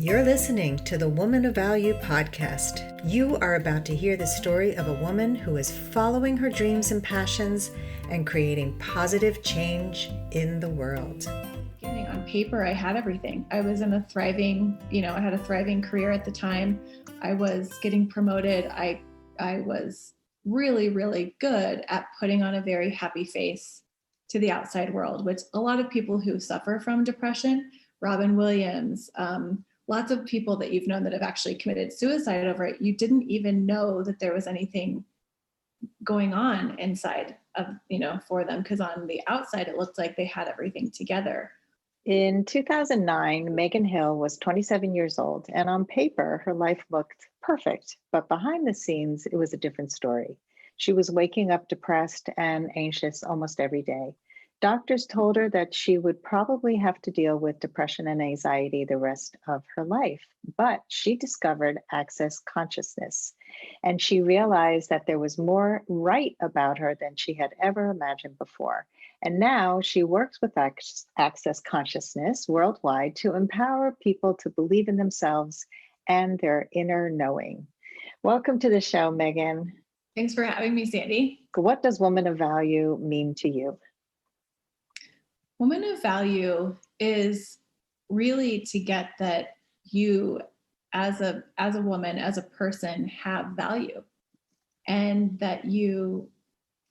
You're listening to the Woman of Value podcast. You are about to hear the story of a woman who is following her dreams and passions and creating positive change in the world. On paper, I had everything. I was in a thriving, I had a thriving career at the time. I was getting promoted. I was really, really good at putting on a very happy face to the outside world, which a lot of people who suffer from depression, Robin Williams, lots of people that you've known that have actually committed suicide over it, you didn't even know that there was anything going on inside of, for them, because on the outside, it looked like they had everything together. In 2009, Megan Hill was 27 years old, and on paper, her life looked perfect. But behind the scenes, it was a different story. She was waking up depressed and anxious almost every day. Doctors told her that she would probably have to deal with depression and anxiety the rest of her life. But she discovered access consciousness, and she realized that there was more right about her than she had ever imagined before. And now she works with access consciousness worldwide to empower people to believe in themselves and their inner knowing. Welcome to the show, Megan. Thanks for having me, Sandy. What does woman of value mean to you? Woman of value is really to get that you as a woman, as a person, have value, and that you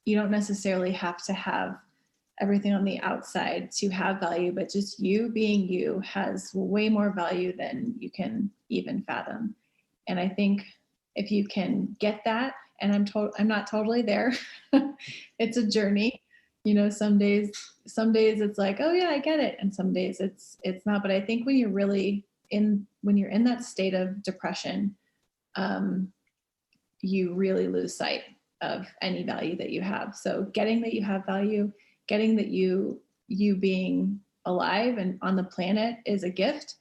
don't necessarily have to have everything on the outside to have value, but just you being you has way more value than you can even fathom. And I think if you can get that, and I'm not totally there, it's a journey. Some days it's like, oh yeah, I get it. And some days it's not. But I think when you're in that state of depression, you really lose sight of any value that you have. So getting that you have value, getting that you being alive and on the planet is a gift,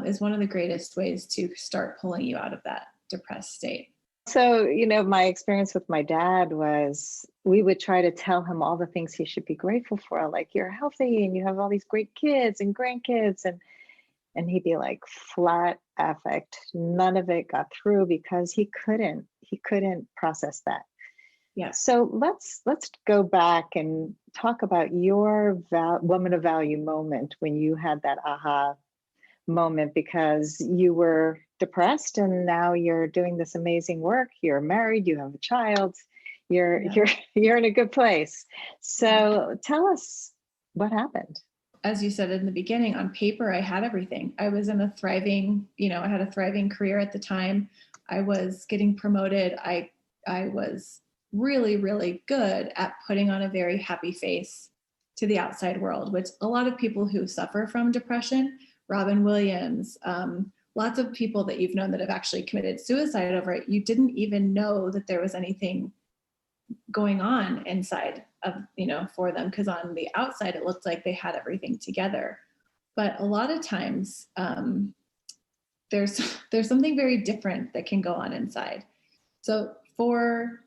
is one of the greatest ways to start pulling you out of that depressed state. So, my experience with my dad was we would try to tell him all the things he should be grateful for, like you're healthy and you have all these great kids and grandkids, and he'd be like flat affect. None of it got through because he couldn't process that. Yeah. So let's go back and talk about your woman of value moment when you had that aha moment, because you were depressed and now you're doing this amazing work. You're married, you have a child, you're in a good place. So tell us what happened. As you said in the beginning, on paper, I had everything. I was in a thriving, I had a thriving career at the time. I was getting promoted. I was really, really good at putting on a very happy face to the outside world, which a lot of people who suffer from depression, Robin Williams, lots of people that you've known that have actually committed suicide over it, you didn't even know that there was anything going on inside of, for them, because on the outside, it looked like they had everything together. But a lot of times, there's something very different that can go on inside. So for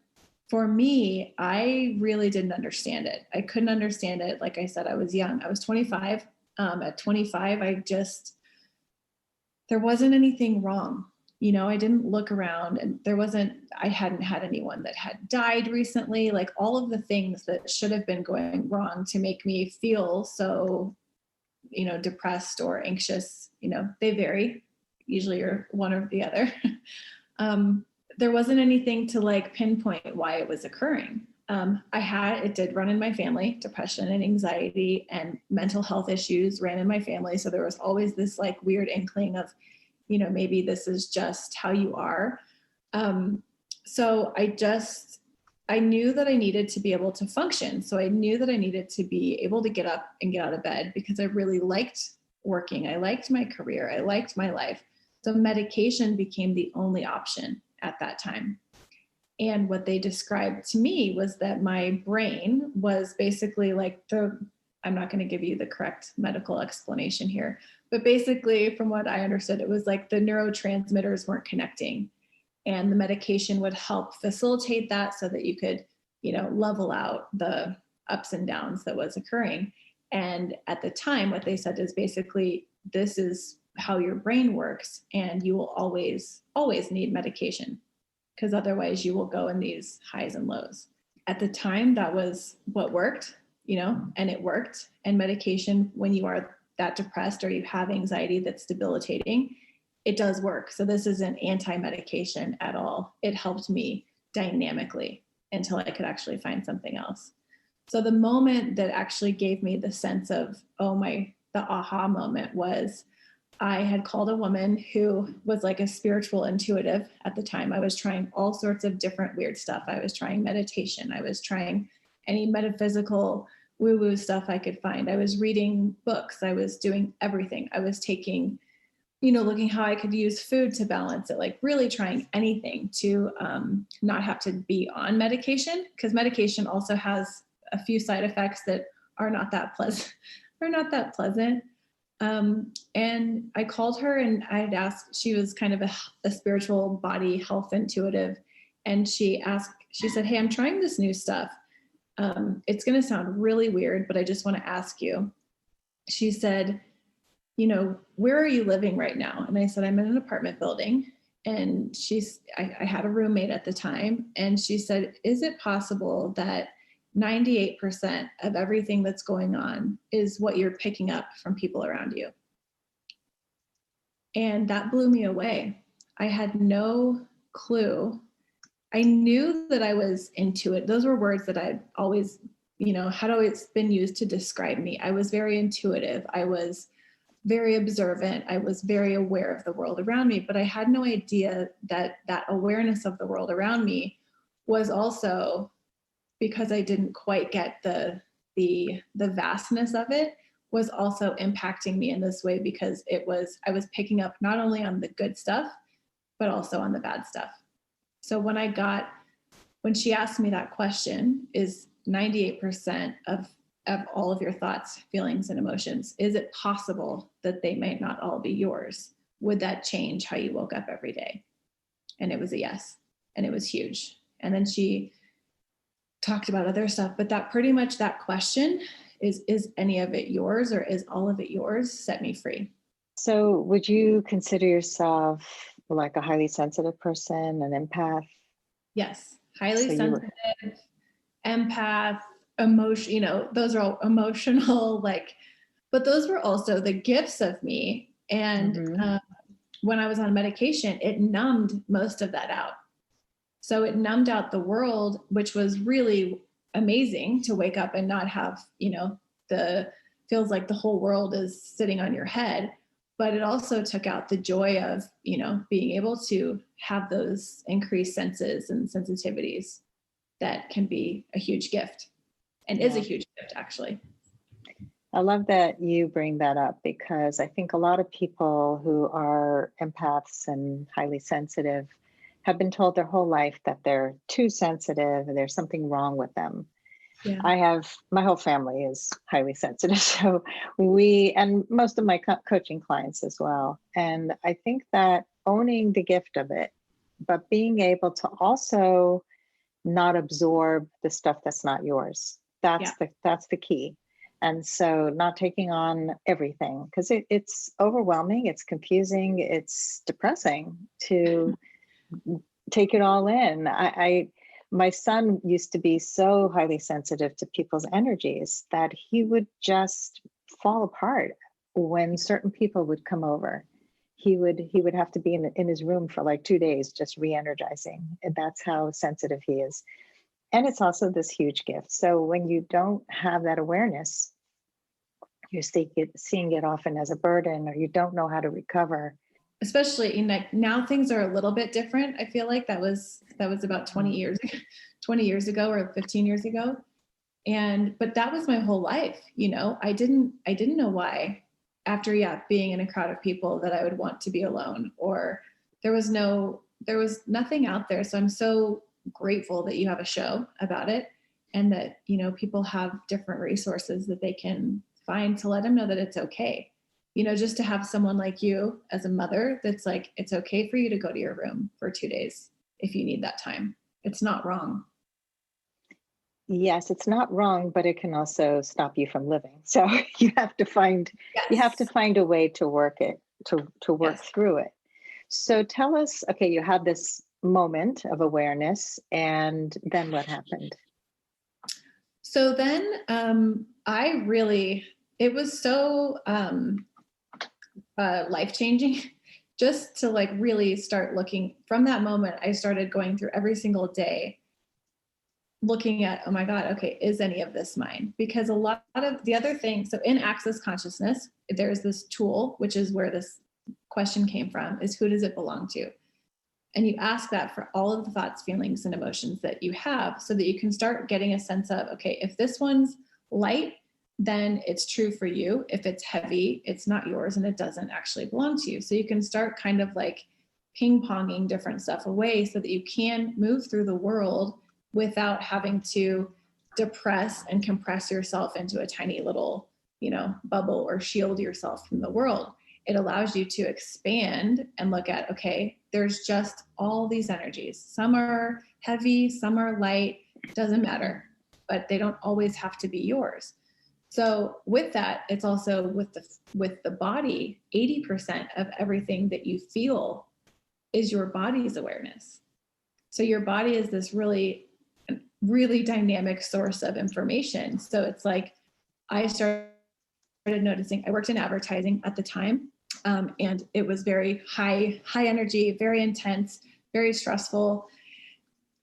me, I really didn't understand it. I couldn't understand it. Like I said, I was young. I was 25. At 25, there wasn't anything wrong. I didn't look around and I hadn't had anyone that had died recently. Like all of the things that should have been going wrong to make me feel so, depressed or anxious, they vary. Usually you're one or the other. There wasn't anything to like pinpoint why it was occurring. It did run in my family. Depression and anxiety and mental health issues ran in my family. So there was always this like weird inkling of, maybe this is just how you are. So I knew that I needed to be able to function. So I knew that I needed to be able to get up and get out of bed because I really liked working. I liked my career. I liked my life. So medication became the only option at that time. And what they described to me was that my brain was basically like I'm not going to give you the correct medical explanation here, but basically from what I understood, it was like the neurotransmitters weren't connecting, and the medication would help facilitate that so that you could, level out the ups and downs that was occurring. And at the time, what they said is basically, this is how your brain works, and you will always need medication, because otherwise you will go in these highs and lows. At the time, that was what worked, and it worked. And medication, when you are that depressed or you have anxiety that's debilitating, it does work. So this isn't anti-medication at all. It helped me dynamically until I could actually find something else. So the moment that actually gave me the sense of, the aha moment was, I had called a woman who was like a spiritual intuitive at the time. I was trying all sorts of different weird stuff. I was trying meditation. I was trying any metaphysical woo-woo stuff I could find. I was reading books. I was doing everything. I was taking, looking how I could use food to balance it, like really trying anything to not have to be on medication, because medication also has a few side effects that are not that pleasant. And I called her and I had asked, she was kind of a spiritual body health intuitive. And she said, hey, I'm trying this new stuff. It's going to sound really weird, but I just want to ask you. She said, where are you living right now? And I said, I'm in an apartment building. And I had a roommate at the time. And she said, is it possible that 98% of everything that's going on is what you're picking up from people around you? And that blew me away. I had no clue. I knew that I was intuitive. Those were words that I'd always, had always been used to describe me. I was very intuitive. I was very observant. I was very aware of the world around me, but I had no idea that awareness of the world around me was also, because I didn't quite get the vastness of it, was also impacting me in this way, because I was picking up not only on the good stuff, but also on the bad stuff. So when she asked me that question, is 98% of all of your thoughts, feelings, and emotions, is it possible that they might not all be yours? Would that change how you woke up every day? And it was a yes. And it was huge. And then she talked about other stuff, but that pretty much that question is any of it yours, or is all of it yours, set me free. So would you consider yourself like a highly sensitive person, an empath? Yes. Highly sensitive, empath, emotion, those are all emotional, but those were also the gifts of me. And when I was on medication, it numbed most of that out. So it numbed out the world, which was really amazing to wake up and not have, feels like the whole world is sitting on your head. But it also took out the joy of, being able to have those increased senses and sensitivities that can be a huge gift, and is a huge gift, actually. I love that you bring that up, because I think a lot of people who are empaths and highly sensitive have been told their whole life that they're too sensitive and there's something wrong with them. Yeah. My whole family is highly sensitive. So and most of my coaching clients as well. And I think that owning the gift of it, but being able to also not absorb the stuff that's not yours. That's the key. And so not taking on everything, because it's overwhelming, it's confusing, it's depressing to take it all in. My son used to be so highly sensitive to people's energies that he would just fall apart when certain people would come over. He would have to be in his room for like 2 days, just re-energizing. And that's how sensitive he is. And it's also this huge gift. So when you don't have that awareness, you're seeing it often as a burden, or you don't know how to recover. Especially now things are a little bit different. I feel like that was about 20 years ago or 15 years ago. But that was my whole life. I didn't know why, after being in a crowd of people, that I would want to be alone, or there was nothing out there. So I'm so grateful that you have a show about it, and that, people have different resources that they can find to let them know that it's okay. Just to have someone like you as a mother that's like, it's okay for you to go to your room for 2 days if you need that time. It's not wrong. Yes, it's not wrong, but it can also stop you from living. So you have to find a way to work it. to work Yes. through it. So tell us, okay, you had this moment of awareness, and then what happened? So then it was so life-changing just to like really start looking. From that moment, I started going through every single day looking at, oh my God, okay, is any of this mine? Because a lot of the other things, so in Access Consciousness, there's this tool, which is where this question came from, is who does it belong to? And you ask that for all of the thoughts, feelings, and emotions that you have so that you can start getting a sense of, okay, if this one's light, then it's true for you. If it's heavy, it's not yours and it doesn't actually belong to you. So you can start kind of like ping-ponging different stuff away so that you can move through the world without having to depress and compress yourself into a tiny little, bubble or shield yourself from the world. It allows you to expand and look at, okay, there's just all these energies. Some are heavy, some are light, doesn't matter, but they don't always have to be yours. So with that, it's also with the body, 80% of everything that you feel is your body's awareness. So your body is this really, really dynamic source of information. So it's like I started noticing, I worked in advertising at the time. And it was very high energy, very intense, very stressful.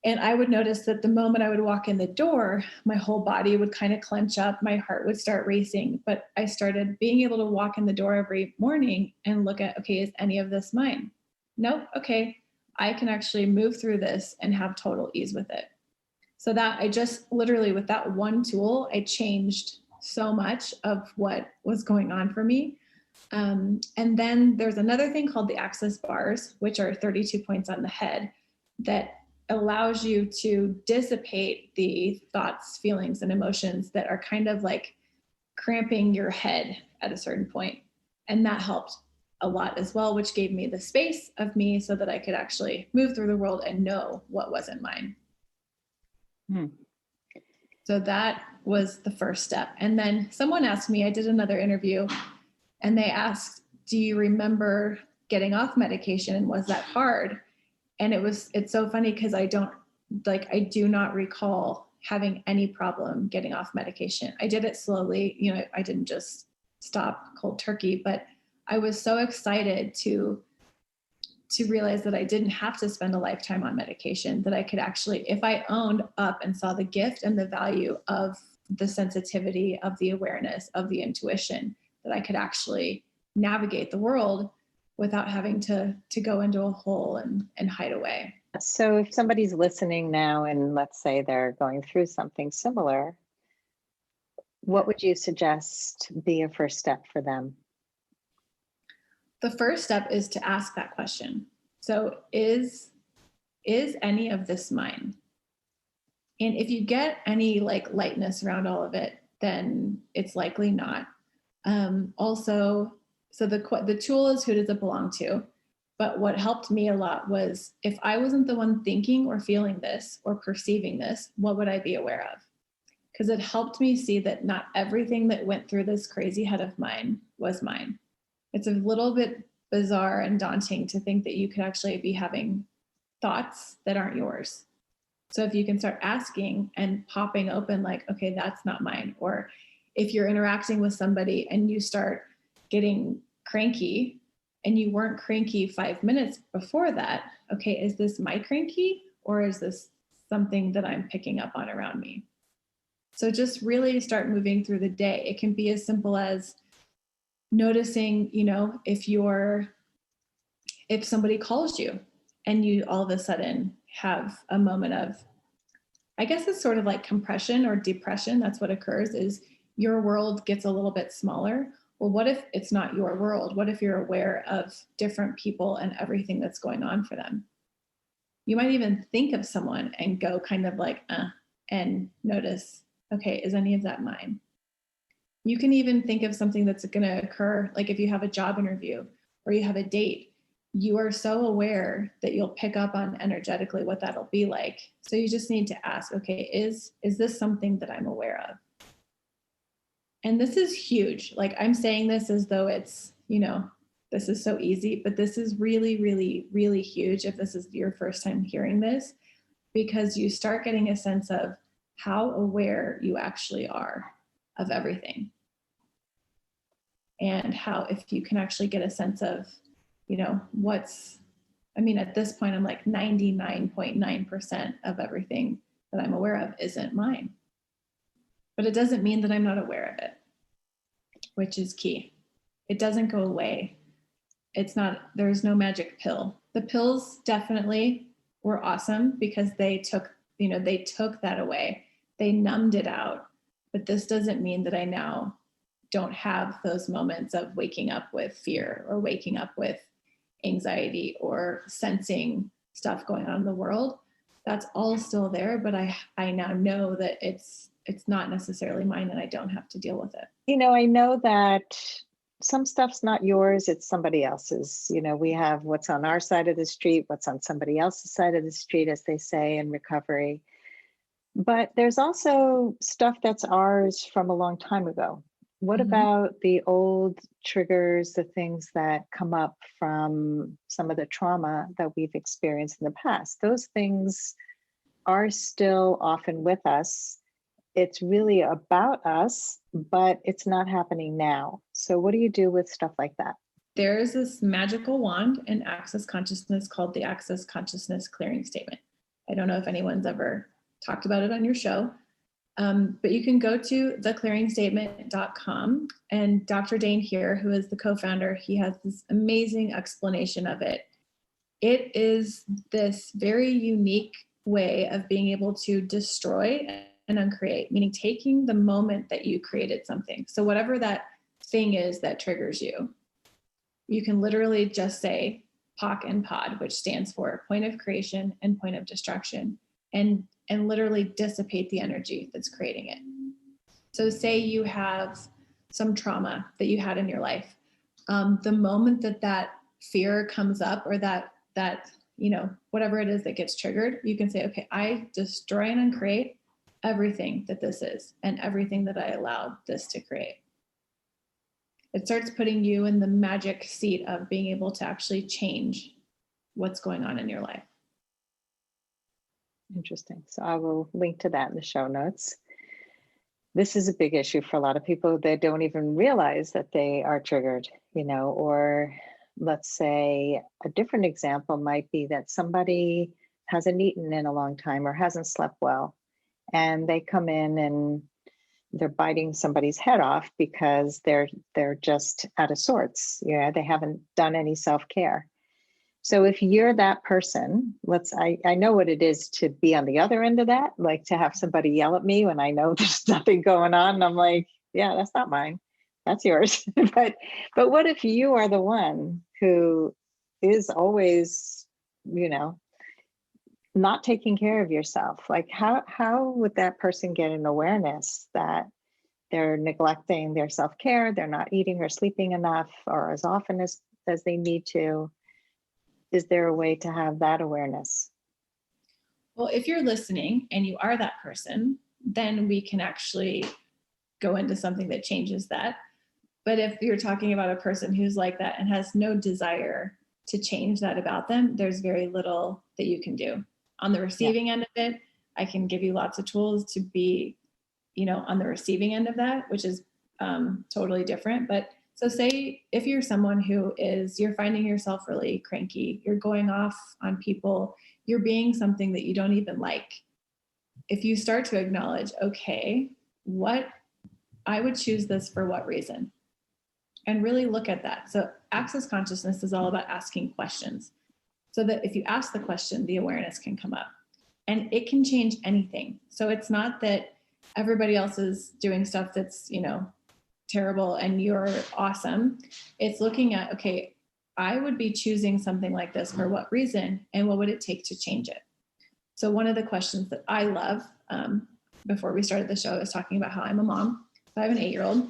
And I would notice that the moment I would walk in the door, my whole body would kind of clench up, my heart would start racing. But I started being able to walk in the door every morning and look at, okay, is any of this mine? Nope. Okay, I can actually move through this and have total ease with it. So that I just literally, with that one tool, I changed so much of what was going on for me. And then there's another thing called the access bars, which are 32 points on the head that allows you to dissipate the thoughts, feelings, and emotions that are kind of like cramping your head at a certain point. And that helped a lot as well, which gave me the space of me so that I could actually move through the world and know what wasn't mine. So that was the first step. And then someone asked me, I did another interview, and they asked, do you remember getting off medication? And was that hard? And it's so funny because I do not recall having any problem getting off medication. I did it slowly. I didn't just stop cold turkey, but I was so excited to realize that I didn't have to spend a lifetime on medication, that I could actually, if I owned up and saw the gift and the value of the sensitivity, of the awareness, of the intuition, that I could actually navigate the world without having to go into a hole and hide away. So if somebody's listening now and let's say they're going through something similar, what would you suggest be a first step for them? The first step is to ask that question. So is any of this mine? And if you get any like lightness around all of it, then it's likely not. Also, so the tool is who does it belong to? But what helped me a lot was if I wasn't the one thinking or feeling this or perceiving this, what would I be aware of? Because it helped me see that not everything that went through this crazy head of mine was mine. It's a little bit bizarre and daunting to think that you could actually be having thoughts that aren't yours. So if you can start asking and popping open like, okay, that's not mine. Or if you're interacting with somebody and you start getting cranky and you weren't cranky 5 minutes before that, okay, is this my cranky or is this something that I'm picking up on around me? So just really start moving through the day. It can be as simple as noticing, if somebody calls you and you all of a sudden have a moment of, I guess it's sort of like compression or depression. That's what occurs, is your world gets a little bit smaller. Well, what if it's not your world? What if you're aware of different people and everything that's going on for them? You might even think of someone and go kind of like, and notice, okay, is any of that mine? You can even think of something that's going to occur, like if you have a job interview or you have a date, you are so aware that you'll pick up on energetically what that'll be like. So you just need to ask, okay, is this something that I'm aware of? And this is huge. Like I'm saying this as though it's, the this is so easy, but this is really, really, really huge if this is your first time hearing this, because you start getting a sense of how aware you actually are of everything. And how, if you can actually get a sense of, at this point, I'm like 99.9% of everything that I'm aware of isn't mine. But it doesn't mean that I'm not aware of it, which is key. It doesn't go away. There's no magic pill. The pills definitely were awesome because they took that away. They numbed it out. But this doesn't mean that I now don't have those moments of waking up with fear or waking up with anxiety or sensing stuff going on in the world. That's all still there, but I now know that it's not necessarily mine and I don't have to deal with it. I know that some stuff's not yours, it's somebody else's. We have what's on our side of the street, what's on somebody else's side of the street, as they say in recovery. But there's also stuff that's ours from a long time ago. What about the old triggers, the things that come up from some of the trauma that we've experienced in the past? Those things are still often with us. It's really about us, but it's not happening now. So what do you do with stuff like that? There's this magical wand in Access Consciousness called the Access Consciousness Clearing Statement. I don't know if anyone's ever talked about it on your show. But you can go to theclearingstatement.com, and Dr. Dane here, who is the co-founder, he has this amazing explanation of it. It is this very unique way of being able to destroy and uncreate, meaning taking the moment that you created something. So whatever that thing is that triggers you, you can literally just say POC and POD, which stands for point of creation and point of destruction, and literally dissipate the energy that's creating it. So say you have some trauma that you had in your life. The moment that fear comes up, or that whatever it is that gets triggered, you can say, okay, I destroy and uncreate everything that this is and everything that I allowed this to create. It starts putting you in the magic seat of being able to actually change what's going on in your life. Interesting. So I will link to that in the show notes. This is a big issue for a lot of people that don't even realize that they are triggered, or let's say a different example might be that somebody hasn't eaten in a long time or hasn't slept well, and they come in and they're biting somebody's head off because they're just out of sorts. They haven't done any self-care. So if you're that person, I know what it is to be on the other end of that, like to have somebody yell at me when I know there's nothing going on. And I'm like, yeah, that's not mine. That's yours. but what if you are the one who is always, not taking care of yourself? Like how would that person get an awareness that they're neglecting their self-care, they're not eating or sleeping enough or as often as they need to? Is there a way to have that awareness? Well, if you're listening and you are that person, then we can actually go into something that changes that. But if you're talking about a person who's like that and has no desire to change that about them, there's very little that you can do. On the receiving end of it, I can give you lots of tools to be, on the receiving end of that, which is totally different. But so say if you're someone you're finding yourself really cranky, you're going off on people, you're being something that you don't even like. If you start to acknowledge, okay, what I would choose this for what reason? And really look at that. So Access Consciousness is all about asking questions. So that if you ask the question, the awareness can come up. And it can change anything. So it's not that everybody else is doing stuff that's, terrible and you're awesome. It's looking at, okay, I would be choosing something like this for what reason, and what would it take to change it? So one of the questions that I love, before we started the show, I was talking about how I'm a mom. So I have an 8-year-old,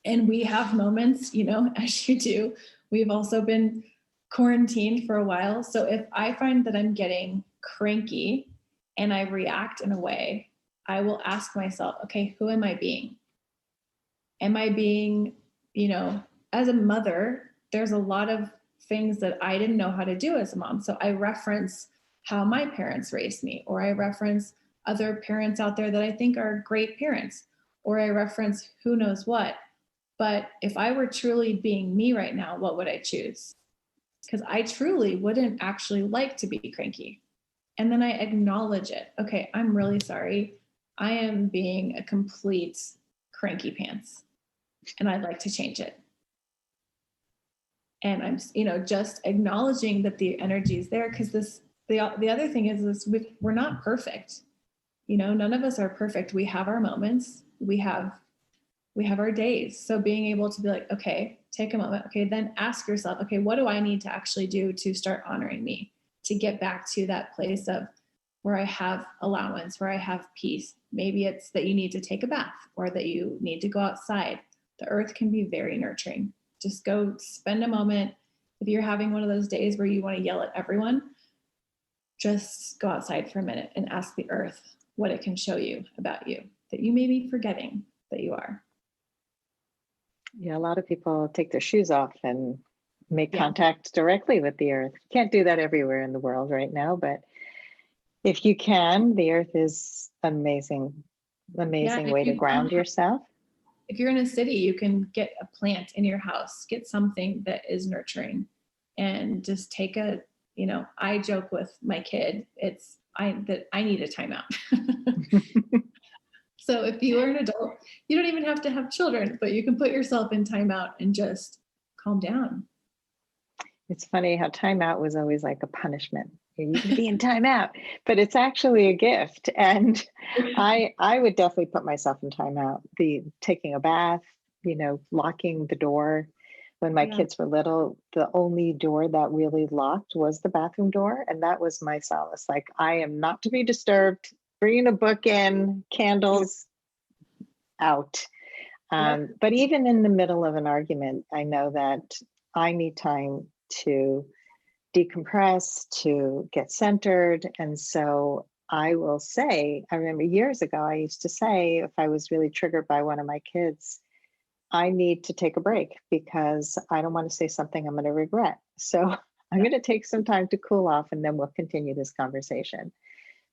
and we have moments, as you do. We've also been quarantined for a while. So if I find that I'm getting cranky and I react in a way, I will ask myself, okay, who am I being? Am I being, as a mother, there's a lot of things that I didn't know how to do as a mom. So I reference how my parents raised me, or I reference other parents out there that I think are great parents, or I reference who knows what. But if I were truly being me right now, what would I choose? Because I truly wouldn't actually like to be cranky. And then I acknowledge it. Okay, I'm really sorry. I am being a complete cranky pants, and I'd like to change it. And I'm, just acknowledging that the energy is there, because the other thing is we're not perfect. None of us are perfect. We have our moments. We have our days. So being able to be like, okay, take a moment. Okay, then ask yourself, okay, what do I need to actually do to start honoring me, to get back to that place of where I have allowance, where I have peace. Maybe it's that you need to take a bath, or that you need to go outside. The earth can be very nurturing. Just go spend a moment. If you're having one of those days where you want to yell at everyone, just go outside for a minute and ask the earth what it can show you about you that you may be forgetting that you are. Yeah, a lot of people take their shoes off and make contact directly with the earth. Can't do that everywhere in the world right now, but if you can, the earth is amazing way to ground yourself. If you're in a city, you can get a plant in your house, get something that is nurturing, and just take I joke with my kid, that I need a timeout. So if you are an adult, you don't even have to have children, but you can put yourself in timeout and just calm down. It's funny how timeout was always like a punishment. You can be in timeout, but it's actually a gift. And I would definitely put myself in timeout. Taking a bath, locking the door. When my kids were little, the only door that really locked was the bathroom door. And that was my solace. Like, I am not to be disturbed, bringing a book in, candles out. But even in the middle of an argument, I know that I need time to decompress, to get centered. And so I will say, I remember years ago, I used to say, if I was really triggered by one of my kids, I need to take a break because I don't want to say something I'm going to regret. So I'm going to take some time to cool off, and then we'll continue this conversation.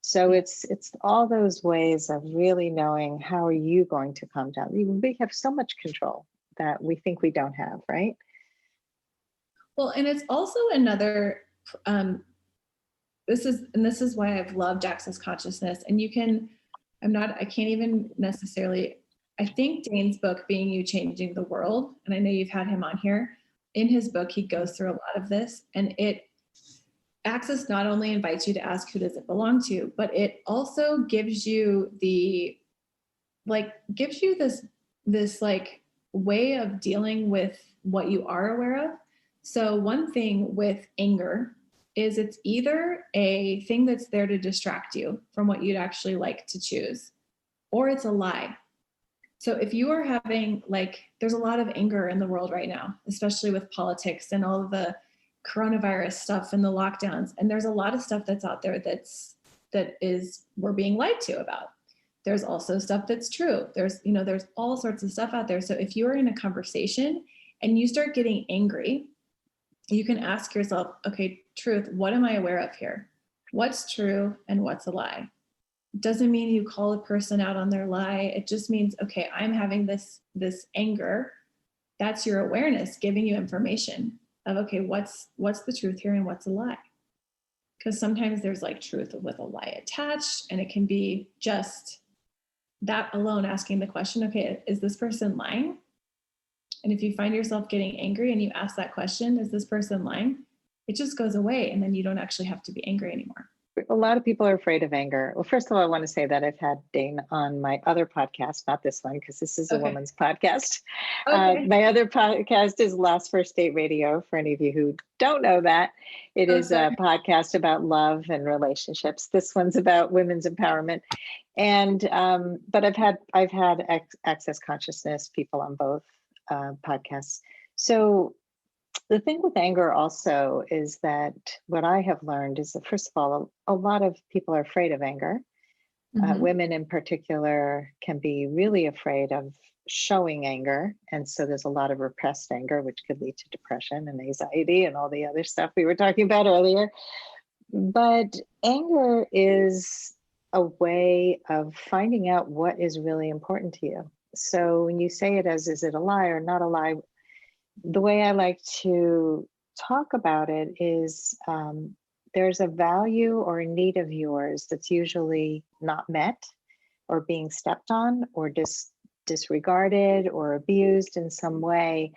So it's all those ways of really knowing, how are you going to calm down? We have so much control that we think we don't have, right? Well, and it's also another, this is why I've loved Access Consciousness. And I can't even necessarily, I think Dane's book, Being You, Changing the World, and I know you've had him on here, in his book, he goes through a lot of this, and Access not only invites you to ask, who does it belong to, but it also gives you this way of dealing with what you are aware of. So one thing with anger is it's either a thing that's there to distract you from what you'd actually like to choose, or it's a lie. So if you are having, there's a lot of anger in the world right now, especially with politics and all of the coronavirus stuff and the lockdowns. And there's a lot of stuff that's out there we're being lied to about. There's also stuff that's true. There's all sorts of stuff out there. So if you're in a conversation and you start getting angry, you can ask yourself, okay, truth, what am I aware of here? What's true and what's a lie? It doesn't mean you call a person out on their lie. It just means, okay, I'm having this anger. That's your awareness giving you information of, okay, what's the truth here and what's a lie? Because sometimes there's truth with a lie attached, and it can be just that alone, asking the question, okay, is this person lying? And if you find yourself getting angry and you ask that question, is this person lying? It just goes away, and then you don't actually have to be angry anymore. A lot of people are afraid of anger. Well, first of all, I want to say that I've had Dane on my other podcast, not this one, because this is a woman's podcast. Okay. My other podcast is Last First Date Radio. For any of you who don't know that, it is a podcast about love and relationships. This one's about women's empowerment. And but I've had Access Consciousness people on both podcasts. So the thing with anger also is that what I have learned is that, first of all, a lot of people are afraid of anger. Women in particular can be really afraid of showing anger. And so there's a lot of repressed anger, which could lead to depression and anxiety and all the other stuff we were talking about earlier. But anger is a way of finding out what is really important to you. So when you say it as, is it a lie or not a lie? The way I like to talk about it is there's a value or a need of yours that's usually not met or being stepped on or disregarded or abused in some way.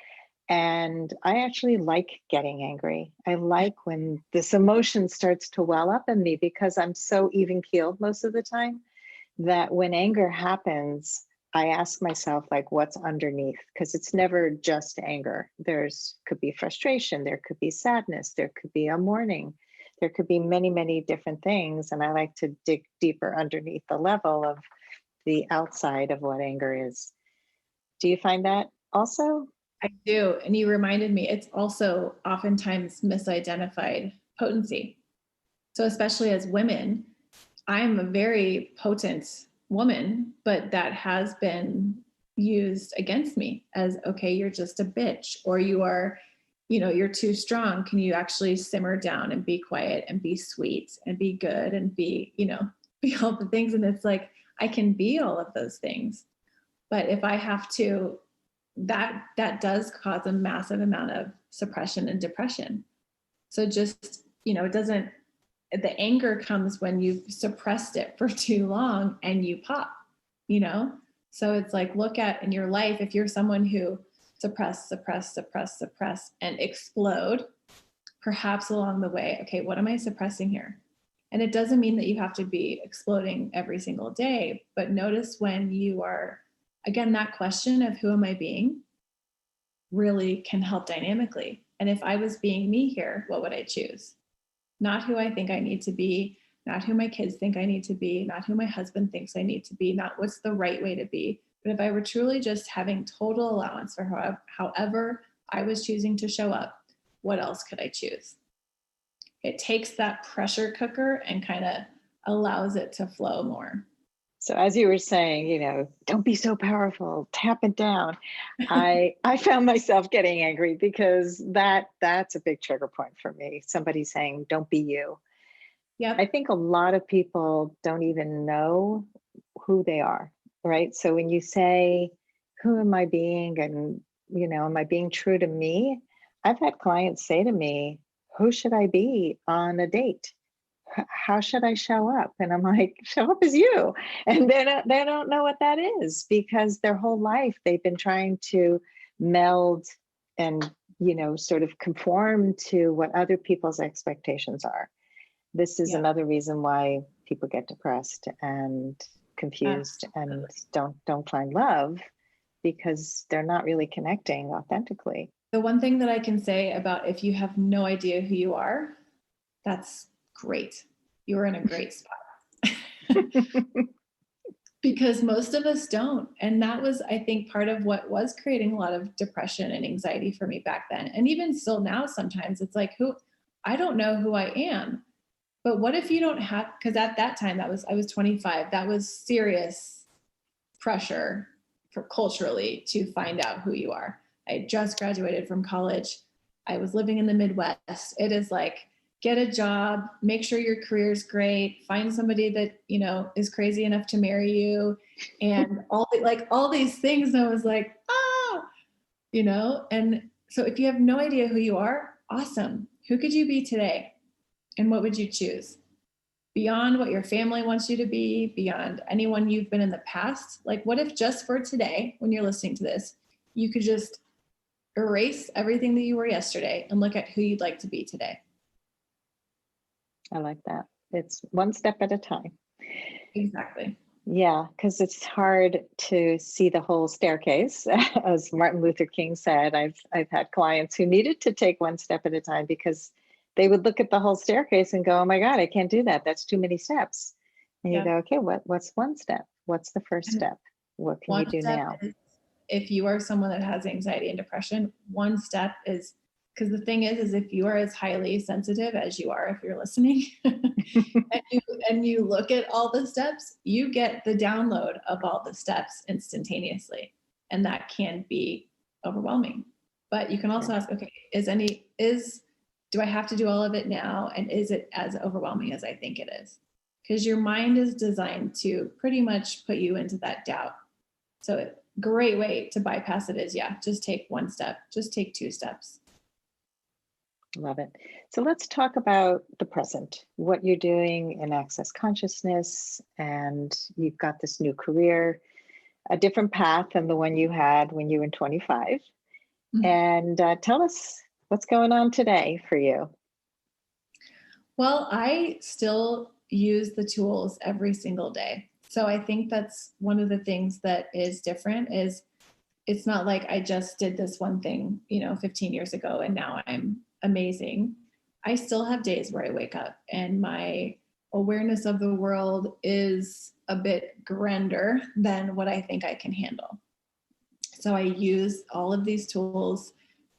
And I actually like getting angry. I like when this emotion starts to well up in me because I'm so even keeled most of the time that when anger happens, I ask myself, like, what's underneath? Because it's never just anger. Could be frustration, there could be sadness, there could be a mourning, there could be many, many different things. And I like to dig deeper underneath the level of the outside of what anger is. Do you find that also? I do. And you reminded me, it's also oftentimes misidentified potency. So especially as women, I'm a very potent woman, but that has been used against me as, okay, you're just a bitch, or you are, you're too strong. Can you actually simmer down and be quiet and be sweet and be good and be, be all the things? And it's like, I can be all of those things. But if I have to, that does cause a massive amount of suppression and depression. So just, the anger comes when you've suppressed it for too long and you pop, So it's like, look at in your life, if you're someone who suppress and explode, perhaps along the way, okay, what am I suppressing here? And it doesn't mean that you have to be exploding every single day, but notice when you are, again, that question of who am I being really can help dynamically. And if I was being me here, what would I choose? Not who I think I need to be, not who my kids think I need to be, not who my husband thinks I need to be, not what's the right way to be. But if I were truly just having total allowance for however I was choosing to show up, what else could I choose? It takes that pressure cooker and kind of allows it to flow more. So as you were saying, don't be so powerful, tap it down. I found myself getting angry because that's a big trigger point for me. Somebody saying, don't be you. Yep. I think a lot of people don't even know who they are, right? So when you say, who am I being? And, am I being true to me? I've had clients say to me, who should I be on a date? How should I show up? And I'm like, show up as you. And they don't know what that is because their whole life they've been trying to meld and, sort of conform to what other people's expectations are. This is another reason why people get depressed and confused. Absolutely. And don't find love because they're not really connecting authentically. The one thing that I can say about if you have no idea who you are, that's great. You're in a great spot. Because most of us don't. And that was, I think, part of what was creating a lot of depression and anxiety for me back then. And even still now, sometimes it's like, I don't know who I am. But what if you don't have, because at that time I was 25, that was serious pressure for culturally to find out who you are. I had just graduated from college. I was living in the Midwest. It is like, get a job, make sure your career is great, find somebody that, is crazy enough to marry you, and all these things. And I was like, and so if you have no idea who you are, awesome. Who could you be today? And what would you choose? Beyond what your family wants you to be, beyond anyone you've been in the past, like what if just for today, when you're listening to this, you could just erase everything that you were yesterday and look at who you'd like to be today? I like that. It's one step at a time. Exactly. Yeah, because it's hard to see the whole staircase. As Martin Luther King said, I've had clients who needed to take one step at a time because they would look at the whole staircase and go, oh my God, I can't do that. That's too many steps. And you go, okay, what's one step? What's the first step? What can you do now? If you are someone that has anxiety and depression, one step is, because the thing is if you are as highly sensitive as you are, if you're listening, and you look at all the steps, you get the download of all the steps instantaneously. And that can be overwhelming. But you can also Sure. ask, okay, do I have to do all of it now? And is it as overwhelming as I think it is? Because your mind is designed to pretty much put you into that doubt. So a great way to bypass it is, yeah, just take one step, just take 2 steps. Love it. So let's talk about the present, what you're doing in Access Consciousness, and you've got this new career, a different path than the one you had when you were 25. Mhm. And tell us what's going on today for you. Well, I still use the tools every single day. So I think that's one of the things that is different is it's not like I just did this one thing, 15 years ago and now I'm amazing. I still have days where I wake up and my awareness of the world is a bit grander than what I think I can handle. So I use all of these tools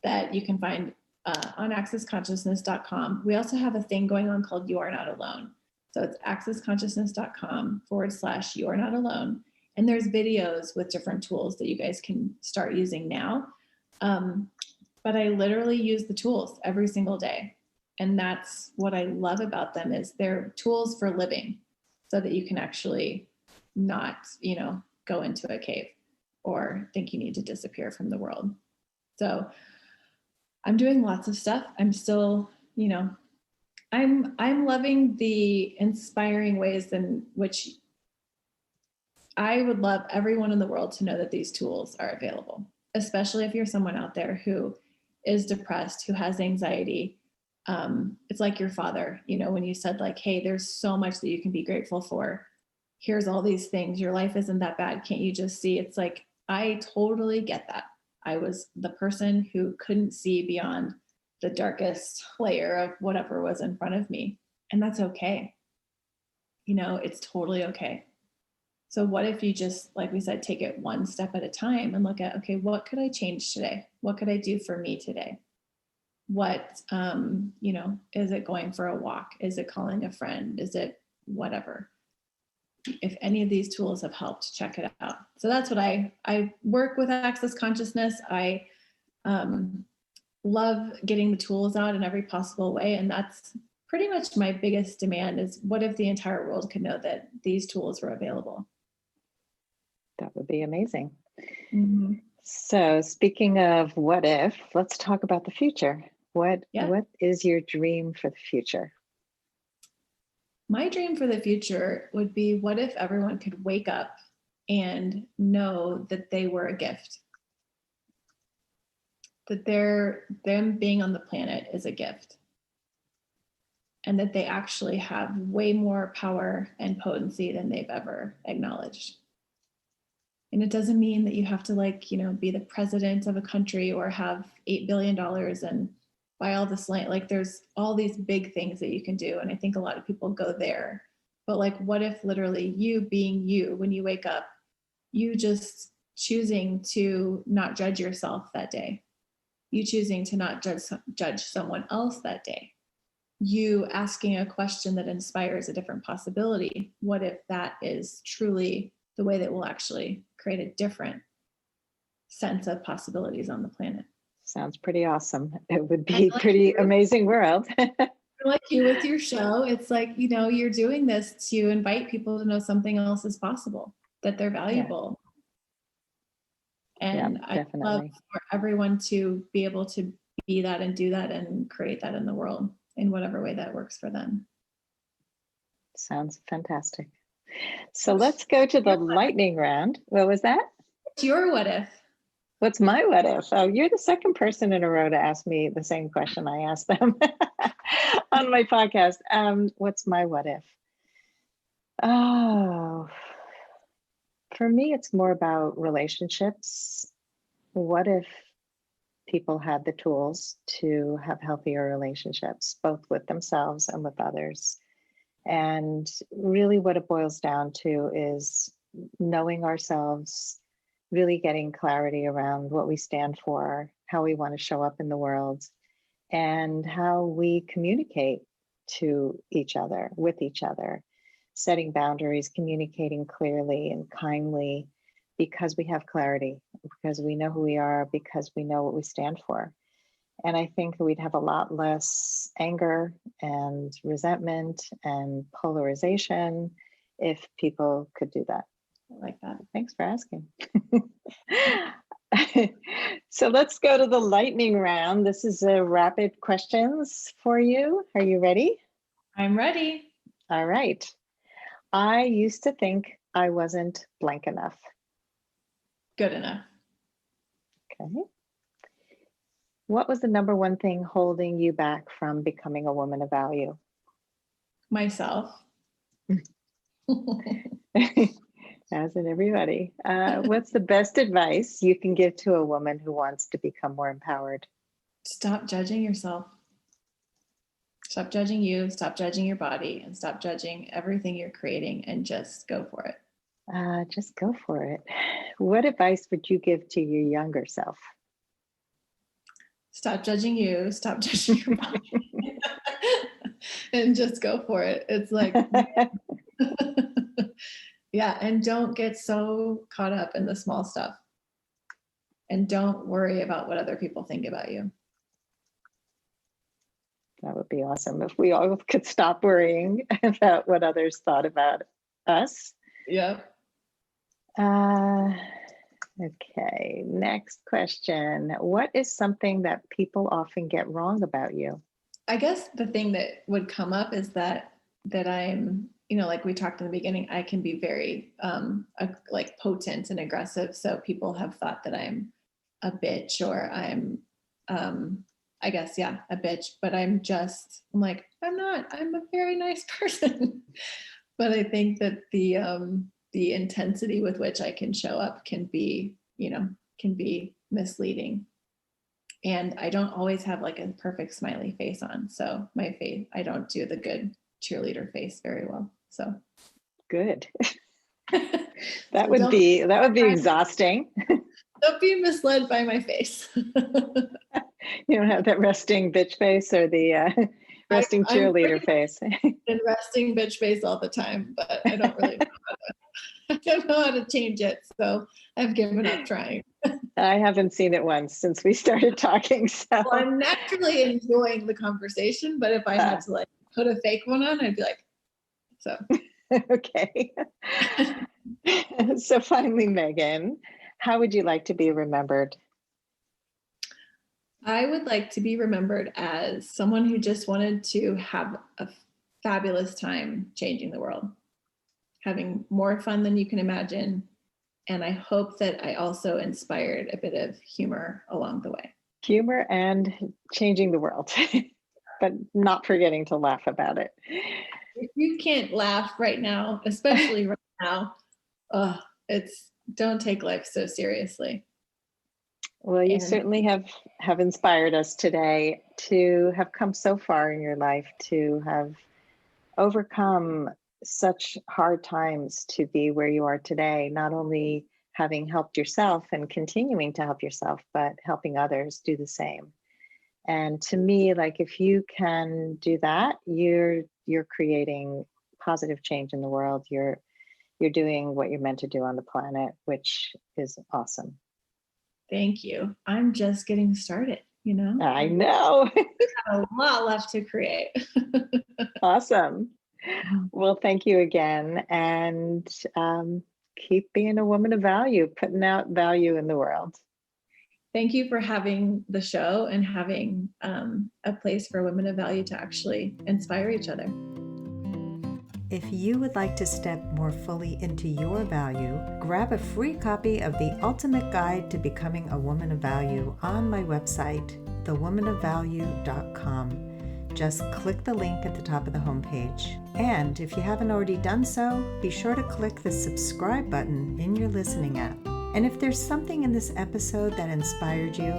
that you can find on accessconsciousness.com. We also have a thing going on called You Are Not Alone. So it's accessconsciousness.com/You Are Not Alone. And there's videos with different tools that you guys can start using now. But I literally use the tools every single day. And that's what I love about them is they're tools for living so that you can actually not, go into a cave or think you need to disappear from the world. So I'm doing lots of stuff. I'm still, I'm loving the inspiring ways in which I would love everyone in the world to know that these tools are available, especially if you're someone out there who is depressed, who has anxiety. It's like your father, when you said like, hey, there's so much that you can be grateful for. Here's all these things. Your life isn't that bad. Can't you just see? It's like, I totally get that. I was the person who couldn't see beyond the darkest layer of whatever was in front of me. And that's okay. It's totally okay. So what if you just, like we said, take it one step at a time and look at, okay, what could I change today? What could I do for me today? What, is it going for a walk? Is it calling a friend? Is it whatever? If any of these tools have helped, check it out. So that's what I work with Access Consciousness. I love getting the tools out in every possible way. And that's pretty much my biggest demand is what if the entire world could know that these tools were available? That would be amazing. Mm-hmm. So speaking of what if, let's talk about the future. What is your dream for the future? My dream for the future would be what if everyone could wake up and know that they were a gift? That them being on the planet is a gift. And that they actually have way more power and potency than they've ever acknowledged. And it doesn't mean that you have to be the president of a country or have $8 billion and buy all this land. Like there's all these big things that you can do. And I think a lot of people go there. But like, what if literally you being you, when you wake up, you just choosing to not judge yourself that day, you choosing to not judge someone else that day, you asking a question that inspires a different possibility. What if that is truly the way that will actually create a different sense of possibilities on the planet? Sounds pretty awesome. It would be like pretty amazing world. Like you with your show, it's like, you're doing this to invite people to know something else is possible, that they're valuable. Yeah. And I'd love for everyone to be able to be that and do that and create that in the world in whatever way that works for them. Sounds fantastic. So let's go to the lightning round. What was that? What's your what if? What's my what if? Oh, you're the second person in a row to ask me the same question I asked them on my podcast. What's my what if? Oh, for me, it's more about relationships. What if people had the tools to have healthier relationships, both with themselves and with others? And really what it boils down to is knowing ourselves, really getting clarity around what we stand for, how we want to show up in the world, and how we communicate to each other, with each other, setting boundaries, communicating clearly and kindly, because we have clarity, because we know who we are, because we know what we stand for. And I think we'd have a lot less anger and resentment and polarization if people could do that. I like that. Thanks for asking. So let's go to the lightning round. This is a rapid questions for you. Are you ready? I'm ready. All right. I used to think I wasn't blank enough. Good enough. Okay. What was the number one thing holding you back from becoming a woman of value? Myself. As in everybody. What's the best advice you can give to a woman who wants to become more empowered? Stop judging yourself. Stop judging you, stop judging your body, and stop judging everything you're creating, and just go for it. Just go for it. What advice would you give to your younger self? Stop judging you, stop judging your body, and just go for it. It's like, yeah, and don't get so caught up in the small stuff. And don't worry about what other people think about you. That would be awesome if we all could stop worrying about what others thought about us. Yep. Okay, next question. What is something that people often get wrong about you? I guess the thing that would come up is that I'm, like we talked in the beginning, I can be very like potent and aggressive. So people have thought that I'm a bitch, or I'm I guess, yeah, a bitch, but I'm like, I'm not, I'm a very nice person. But I think that the intensity with which I can show up can be misleading. And I don't always have like a perfect smiley face on. So my face, I don't do the good cheerleader face very well. So good. That would be exhausting. Don't be misled by my face. You don't have that resting bitch face or the resting cheerleader face. And resting bitch face all the time, but I don't really know how to change it. So I've given up trying. I haven't seen it once since we started talking. So well, I'm naturally enjoying the conversation, but if I had to like put a fake one on, I'd be like, so. Okay. So finally, Megan, how would you like to be remembered? I would like to be remembered as someone who just wanted to have a fabulous time changing the world, having more fun than you can imagine. And I hope that I also inspired a bit of humor along the way. Humor and changing the world, but not forgetting to laugh about it. If you can't laugh right now, especially right now, don't take life so seriously. Well, you certainly have inspired us today to have come so far in your life, to have overcome such hard times to be where you are today, not only having helped yourself and continuing to help yourself, but helping others do the same. And to me, like, if you can do that, you're creating positive change in the world. You're doing what you're meant to do on the planet, which is awesome. Thank you. I'm just getting started, I know. A lot left to create. Awesome. Well, thank you again. And keep being a woman of value, putting out value in the world. Thank you for having the show and having a place for women of value to actually inspire each other. If you would like to step more fully into your value, grab a free copy of The Ultimate Guide to Becoming a Woman of Value on my website, thewomanofvalue.com. Just click the link at the top of the homepage. And if you haven't already done so, be sure to click the subscribe button in your listening app. And if there's something in this episode that inspired you,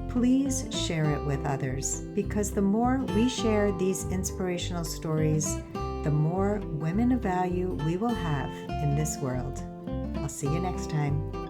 please share it with others, because the more we share these inspirational stories, the more women of value we will have in this world. I'll see you next time.